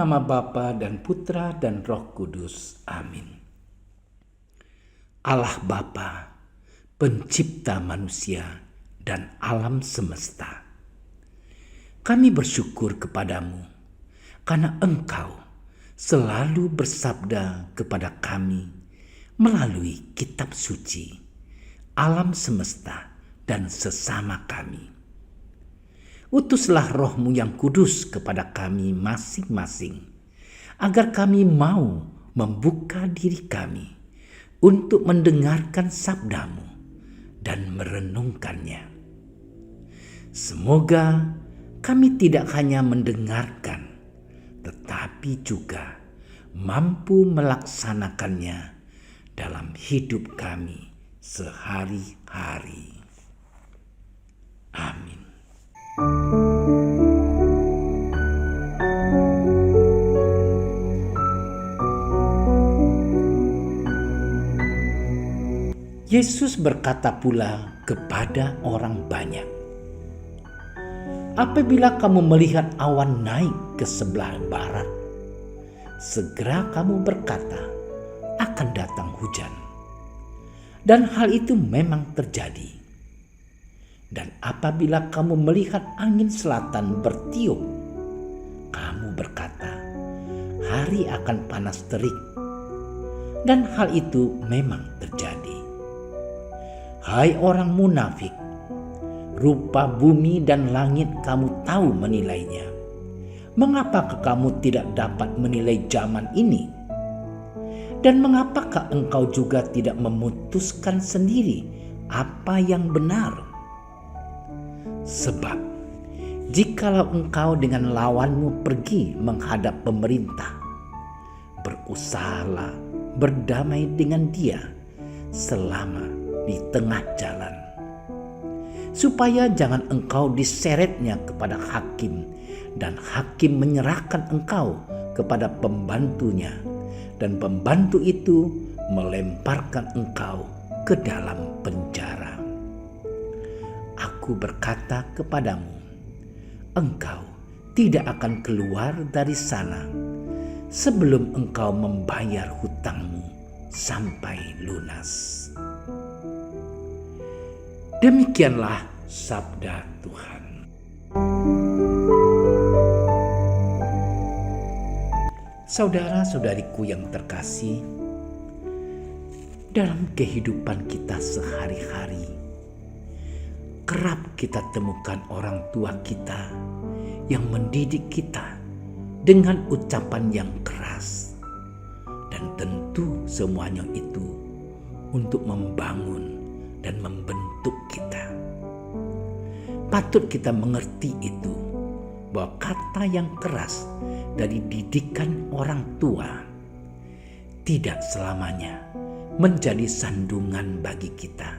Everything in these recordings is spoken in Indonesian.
nama Bapa dan Putra dan Roh Kudus. Amin. Allah Bapa, pencipta manusia dan alam semesta, kami bersyukur kepadamu karena Engkau selalu bersabda kepada kami melalui kitab suci, alam semesta dan sesama kami. Utuslah Roh-Mu yang kudus kepada kami masing-masing, agar kami mau membuka diri kami untuk mendengarkan sabda-Mu dan merenungkannya. Semoga kami tidak hanya mendengarkan, tetapi juga mampu melaksanakannya dalam hidup kami sehari-hari. Amin. Yesus berkata pula kepada orang banyak, apabila kamu melihat awan naik ke sebelah barat, segera kamu berkata, akan datang hujan. Dan hal itu memang terjadi. Dan apabila kamu melihat angin selatan bertiup, kamu berkata, hari akan panas terik. Dan hal itu memang terjadi. Hai orang munafik, rupa bumi dan langit kamu tahu menilainya. Mengapakah kamu tidak dapat menilai zaman ini? Dan mengapakah engkau juga tidak memutuskan sendiri apa yang benar? Sebab, jikalau engkau dengan lawanmu pergi menghadap pemerintah, berusahalah berdamai dengan dia selama di tengah jalan, supaya jangan engkau diseretnya kepada hakim, dan hakim menyerahkan engkau kepada pembantunya, dan pembantu itu melemparkan engkau ke dalam penjara. Aku berkata kepadamu, engkau tidak akan keluar dari sana sebelum engkau membayar hutangmu sampai lunas. Demikianlah sabda Tuhan. Saudara-saudariku yang terkasih, dalam kehidupan kita sehari-hari, kerap kita temukan orang tua kita yang mendidik kita dengan ucapan yang keras, dan tentu semuanya itu untuk membangun dan membentuk kita. Patut kita mengerti itu, bahwa kata yang keras dari didikan orang tua tidak selamanya menjadi sandungan bagi kita,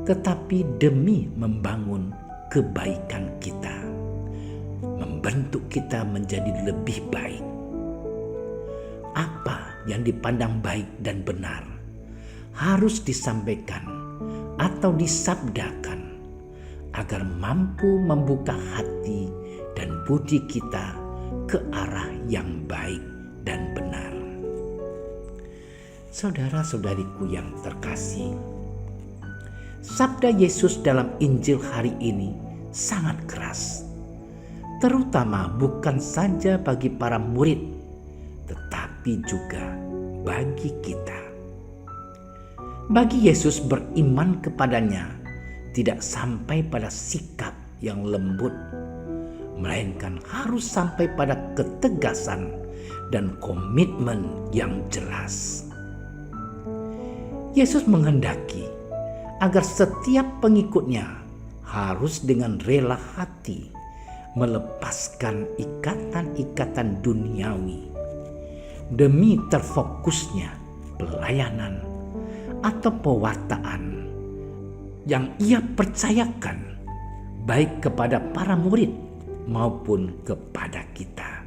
tetapi demi membangun kebaikan kita, membentuk kita menjadi lebih baik. Apa yang dipandang baik dan benar harus disampaikan atau disabdakan agar mampu membuka hati dan budi kita ke arah yang baik dan benar. Saudara-saudariku yang terkasih, sabda Yesus dalam Injil hari ini sangat keras, terutama bukan saja bagi para murid, tetapi juga bagi kita. Bagi Yesus, beriman kepadanya tidak sampai pada sikap yang lembut, melainkan harus sampai pada ketegasan dan komitmen yang jelas. Yesus menghendaki agar setiap pengikutnya harus dengan rela hati melepaskan ikatan-ikatan duniawi demi terfokusnya pelayanan atau pewartaan yang ia percayakan baik kepada para murid maupun kepada kita.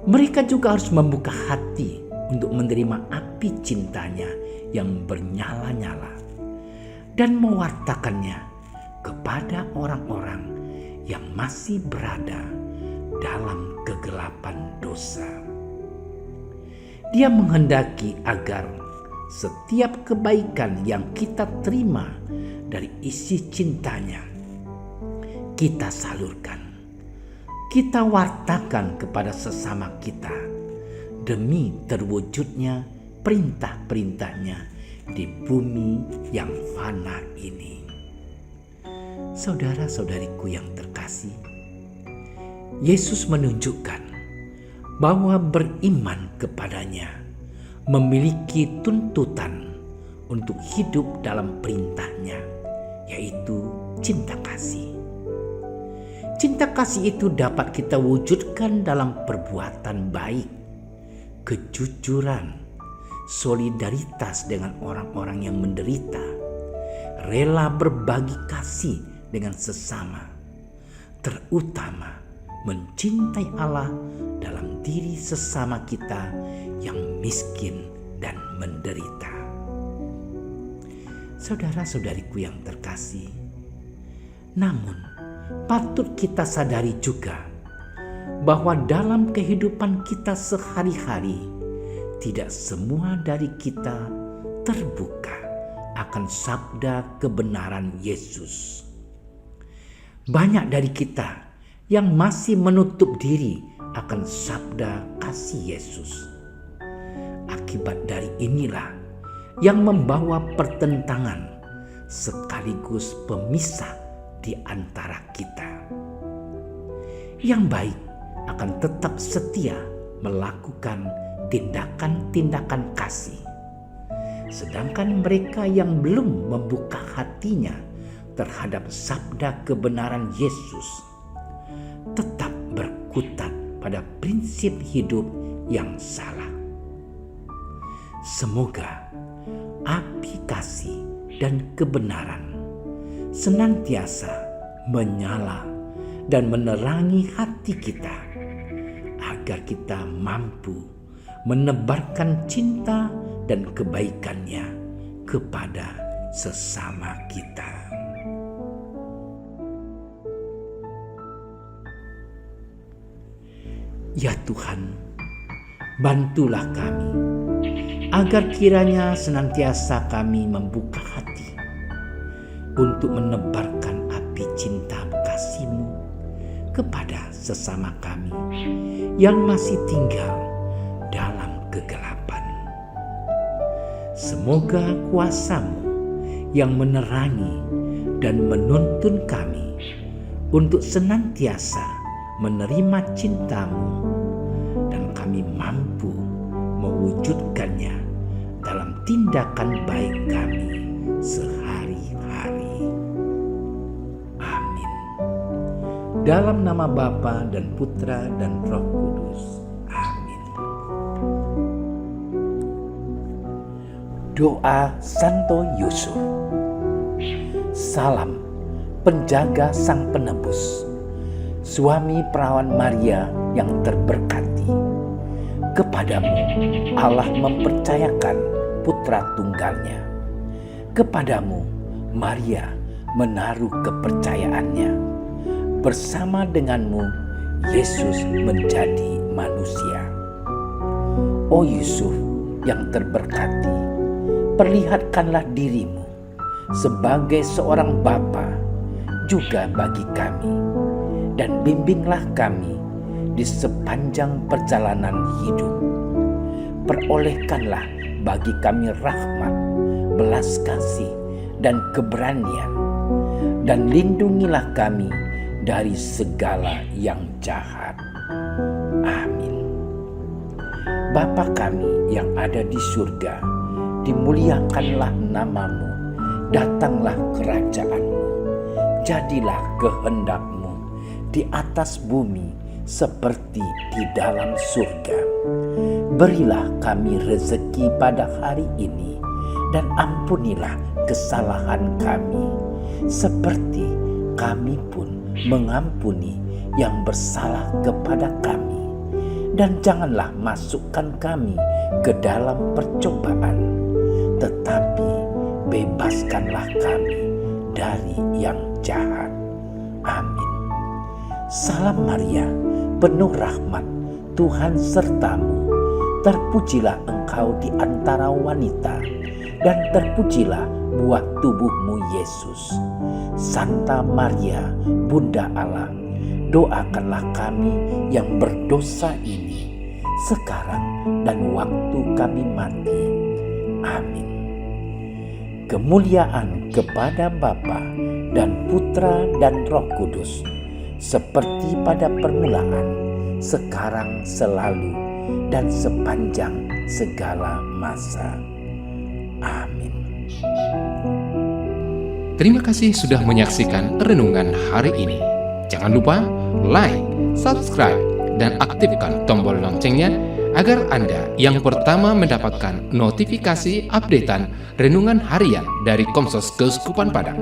Mereka juga harus membuka hati untuk menerima api cintanya yang bernyala-nyala dan mewartakannya kepada orang-orang yang masih berada dalam kegelapan dosa. Dia menghendaki agar setiap kebaikan yang kita terima dari isi cintanya kita salurkan, kita wartakan kepada sesama kita demi terwujudnya perintah-perintahnya di bumi yang fana ini. Saudara-saudariku yang terkasih, Yesus menunjukkan bahwa beriman kepadanya memiliki tuntutan untuk hidup dalam perintahnya, yaitu cinta kasih. Cinta kasih itu dapat kita wujudkan dalam perbuatan baik, kejujuran, solidaritas dengan orang-orang yang menderita, rela berbagi kasih dengan sesama, terutama mencintai Allah dalam diri sesama kita yang miskin dan menderita. Saudara-saudariku yang terkasih, namun patut kita sadari juga bahwa dalam kehidupan kita sehari-hari tidak semua dari kita terbuka akan sabda kebenaran Yesus. Banyak dari kita yang masih menutup diri akan sabda kasih Yesus. Akibat dari inilah yang membawa pertentangan sekaligus pemisah di antara kita. Yang baik akan tetap setia melakukan tindakan-tindakan kasih, sedangkan mereka yang belum membuka hatinya terhadap sabda kebenaran Yesus tetap berkutat pada prinsip hidup yang salah. Semoga api kasih dan kebenaran senantiasa menyala dan menerangi hati kita, agar kita mampu menebarkan cinta dan kebaikannya kepada sesama kita. Ya Tuhan, bantulah kami agar kiranya senantiasa kami membuka hati untuk menebarkan api cinta kasih-Mu kepada sesama kami yang masih tinggal dalam kegelapan. Semoga kuasa-Mu yang menerangi dan menuntun kami untuk senantiasa menerima cinta-Mu, dan kami mampu mewujudkannya dalam tindakan baik kami sehari-hari. Amin. Dalam nama Bapa dan Putra dan Roh Kudus. Amin. Doa Santo Yusuf. Salam penjaga Sang Penebus, suami perawan Maria yang terberkati. Kepadamu Allah mempercayakan putra tunggalnya. Kepadamu Maria menaruh kepercayaannya. Bersama denganmu Yesus menjadi manusia. O Yusuf yang terberkati, perlihatkanlah dirimu sebagai seorang bapa juga bagi kami, dan bimbinglah kami di sepanjang perjalanan hidup. Perolehkanlah bagi kami rahmat, belas kasih, dan keberanian, dan lindungilah kami dari segala yang jahat. Amin. Bapa kami yang ada di surga, dimuliakanlah nama-Mu, datanglah kerajaan-Mu, jadilah kehendak-Mu di atas bumi seperti di dalam surga. Berilah kami rezeki pada hari ini, dan ampunilah kesalahan kami, seperti kami pun mengampuni yang bersalah kepada kami. Dan janganlah masukkan kami ke dalam percobaan, tetapi bebaskanlah kami dari yang jahat. Amin. Salam Maria, penuh rahmat, Tuhan sertamu. Terpujilah engkau di antara wanita, dan terpujilah buah tubuhmu Yesus. Santa Maria, Bunda Allah, doakanlah kami yang berdosa ini, sekarang dan waktu kami mati. Amin. Kemuliaan kepada Bapa dan Putra dan Roh Kudus, seperti pada permulaan, sekarang, selalu, dan sepanjang segala masa. Amin. Terima kasih sudah menyaksikan renungan hari ini. Jangan lupa like, subscribe, dan aktifkan tombol loncengnya agar Anda yang pertama mendapatkan notifikasi updatean renungan harian dari Komsos Keuskupan Padang.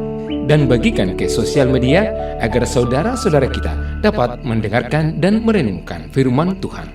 Dan bagikan ke sosial media agar saudara-saudara kita dapat mendengarkan dan merenungkan firman Tuhan.